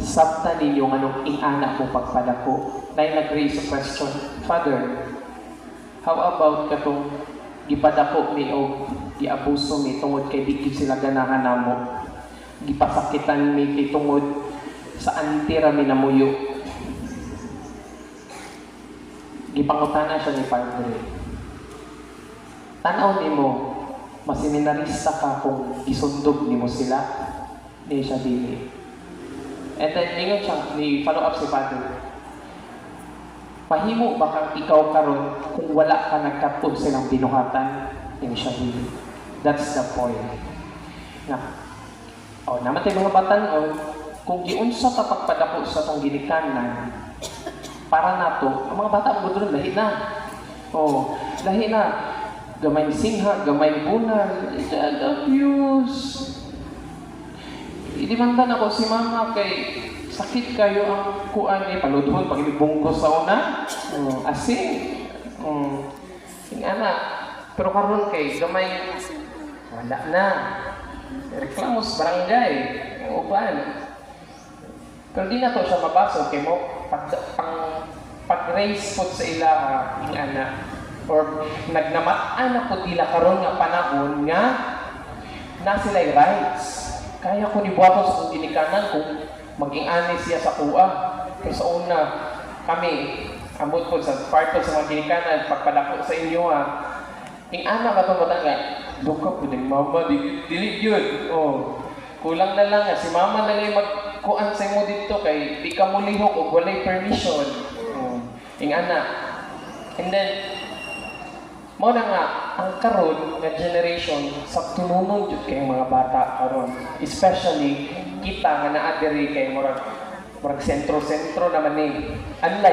sabta ninyo anong ingana ko pagpadako. Na nag-raise a question, Father, how about katong gipadako mi o giabuso mi tungod kay di sila ganahan namo, gipasakitan mi kay tungod sa antira mi namuyo. Gipangutana siya ni Padre, tanaw nimo maseminarista ka kung isundog nimo sila? Di siya dili. And then ingon siya, ni follow up si Father, pahimo ba kang ikaw karon kung wala ka nagkatod silang binuhatan? Hindi siya dili. That's the point. Naman tayo mga batan, kung giunsa ka pagpadako sa tong ginikanan, para nato, ang mga bata ang gudron, lahi na. Lahi na. Gamay singha, gamay bunal, abuse. Idimanda na ko si mama kay sakit kayo ang kuan ni paludhon pag ibunggos sa una. Asin. Anak. Pero karon kay gamay wala na. Reklamos barangay, uban. Pero di na to siya mabasog kay mo pag-raise po sa ilaha ng anak or nagnamaan na po ila karon nga panahon nga na sila'y rights. Kaya ko ni buhaton sa kong ginikanan kung maging ani siya sa kuha. Pero sa una, kami, ambot po sa part po sa mga ginikanan, pagpadako sa inyo yung anak ka itong matanga, doon ka po din, mama, dili yun. Kulang na lang si mama na ngayon magkuhan sa mo dito kay di ka mo lihok o walay permission. Yung anak. And then, mo na nga, ang karon nga generation sa tununong jud kay mga bata karon, especially kita nga naadiri kay murag sentro-sentro naman ni. Unlike